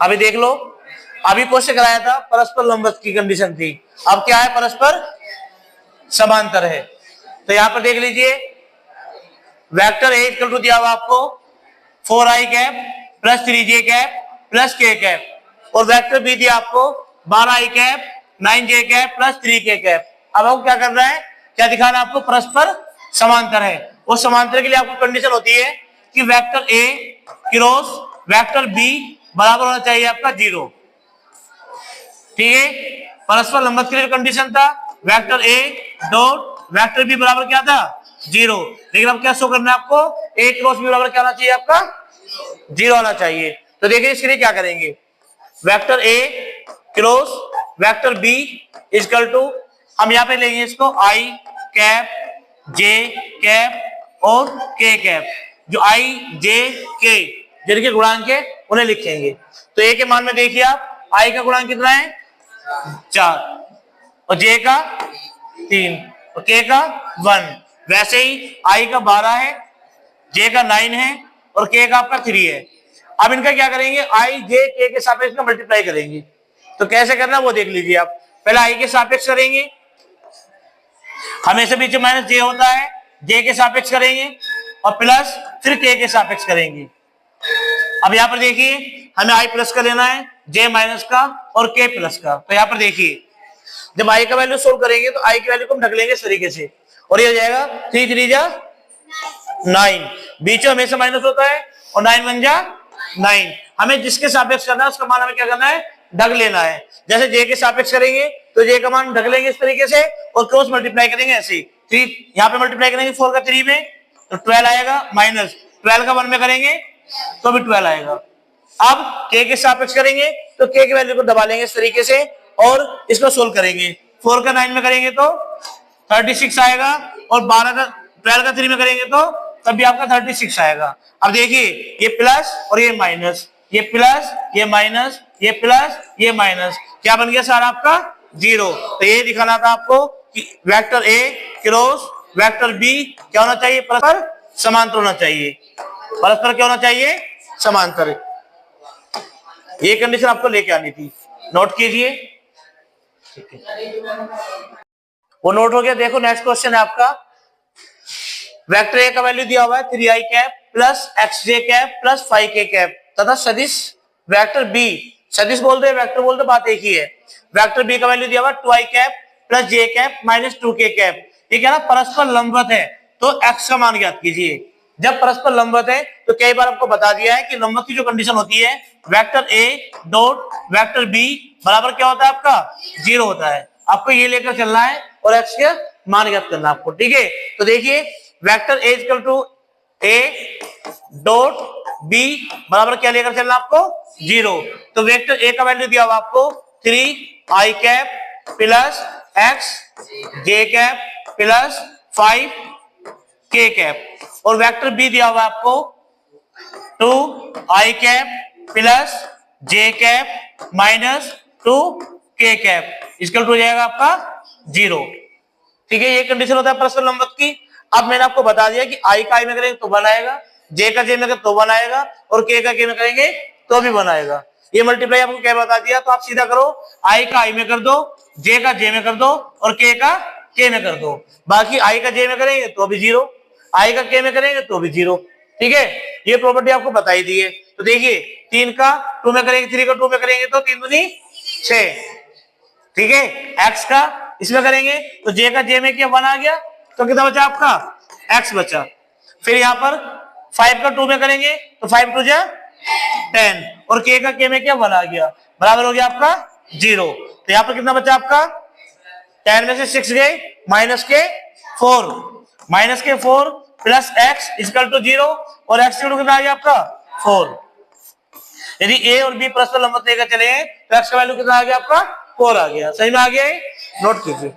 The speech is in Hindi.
अभी देख लो, अभी क्वेश्चन कराया था परस्पर लंबवत की कंडीशन थी, अब क्या है परस्पर समांतर है। तो यहां पर देख लीजिए, वेक्टर ए इक्वल टू दिया हुआ आपको 4i cap plus 3j cap plus k cap, और वेक्टर बी दिया आपको 12i cap 9j cap plus 3k cap. अब आपको क्या करना है, क्या दिखाना है आपको, परस्पर समांतर है। और समांतर के लिए आपको कंडीशन होती है कि vector A cross vector B बराबर होना चाहिए आपका 0। ठीक है, परस्पर लंबवत के लिए कंडीशन था vector A dot vector B बराबर क्या था 0, लेकिन अब क्या शो करना है आपको, ए क्रॉस बी बराबर क्या होना चाहिए आपका 0 आना चाहिए। तो देखिए इसके लिए क्या करेंगे, vector A cross vector B equal to, हम यहाँ पे लेंगे इसको आई कैप जे कैप और के कैप, जो आई जे के जिनके गुणांक है उन्हें लिखेंगे। तो ए के मान में देखिए आप, आई का गुणांक कितना है 4 और जे का 3 और के का 1, वैसे ही आई का 12 है, जे का 9 है और के का आपका 3 है। अब इनका क्या करेंगे, आई जे के के सापेक्ष में मल्टीप्लाई करेंगे। तो कैसे करना वो देख लीजिए आप, पहले आई के सापेक्ष करेंगे, हमेशा बीच में माइनस जे होता है, जे के सापेक्ष करेंगे और प्लस फिर के सापेक्ष करेंगे। अब यहां पर देखिए हमें आई प्लस का लेना है, जे माइनस का और के प्लस का। तो यहां पर देखिए जब आई का वैल्यू सोल्व करेंगे तो आई की वैल्यू को हम ढक लेंगे इस तरीके से, और ये हो जाएगा 3 3 जा 9, बीच में हमेशा माइनस होता है और 9 1 जा 9। हमें जिसके सापेक्ष करना है उसका मान हमें क्या करना है, ढक लेना है। जैसे जे के सापेक्ष करेंगे तो जे का मान ढक लेंगे इस तरीके से और क्रॉस मल्टीप्लाई करेंगे ऐसे, 3 यहाँ पे मल्टीप्लाई करेंगे 4 का 3 में तो 12 आएगा, माइनस 12 का 1 में करेंगे तो भी 12 आएगा। अब के सापेक्ष करेंगे तो के की वैल्यू को दबा लेंगे इस तरीके से और इसको सोल्व करेंगे, 4 का 9 में करेंगे तो 36 आएगा और 12 का 3 में करेंगे तो तब भी आपका 36 आएगा। अब देखिए ये प्लस और ये माइनस, ये प्लस ये माइनस, ये प्लस ये माइनस, क्या बन गया सारा आपका 0। तो ये दिखाना था आपको कि vector A cross vector B क्या होना चाहिए, परस्पर समांतर होना चाहिए। परस्पर क्या होना चाहिए, समांतर। ये कंडीशन आपको लेके आनी थी, नोट कीजिए। वो नोट हो गया। देखो नेक्स्ट क्वेश्चन है आपका, वेक्टर ए का वैल्यू दिया हुआ है 3i cap plus xj cap plus 5k cap तथा सदिश वेक्टर बी, सदिश बोलते हैं वेक्टर बोलते बात एक ही है, वेक्टर बी का वैल्यू दिया हुआ 2i cap plus j cap minus 2k cap. ये क्या ना परस्पर लंबवत है तो x का मान ज्ञात कीजिए। जब परस्पर लंबवत है तो कई बार आपको बता दिया है कि लंबवत की जो कंडीशन होती है vector A dot vector B बराबर क्या होता है आपका 0 होता है। आपको ये लेकर चलना है और x का मान ज्ञात करना आपको, ठीक है। तो देखिए vector A equal to A dot B बराबर क्या लेकर चलना आपको 0। तो वेक्टर ए का वैल्यू दिया हुआ आपको 3i cap plus x J cap plus 5k cap और वेक्टर बी दिया हुआ आपको 2i cap plus J cap minus 2k cap equal to हो जाएगा आपका 0। ठीक है, ये कंडीशन होता है परस्पर लंबवत की। अब मैंने आपको बता दिया कि आई का आई में करेंगे तो 1 आएगा, जे का जे में करेंगे तो 1 आएगा और के का के में करेंगे तो भी 1 आएगा। ये मल्टीप्लाई आपको क्या बता दिया, तो आप सीधा करो, आई का आई में कर दो, जे का जे में कर दो और के का के में कर दो। बाकी आई का जे में करेंगे तो भी 0, आई का के में करेंगे तो भी 0। ठीक है, ये प्रॉपर्टी आपको बताई दी है। तो देखिए 3 का 2 में करेंगे, 3 का 2 में करेंगे तो 3 दूनी 6। ठीक है, एक्स का इसमें करेंगे तो जे का जे में क्या 1 आ गया, तो कितना बचा आपका x बचा। फिर यहाँ पर 5 का 2 में करेंगे तो 5 2 जा 10 और k का k में क्या 1 आ गया, बराबर हो गया आपका 0। तो यहाँ पर कितना बचा आपका 10 में से 6 गए माइनस के 4 प्लस x इक्वल टू 0 और x कितना आ गया आपका 4। यदि a और b परस्पर लंबवत लेकर चले तो x का वैल्यू कितना आ गया आपका 4 आ गया। सही में आ गया है, नोट कीजिए।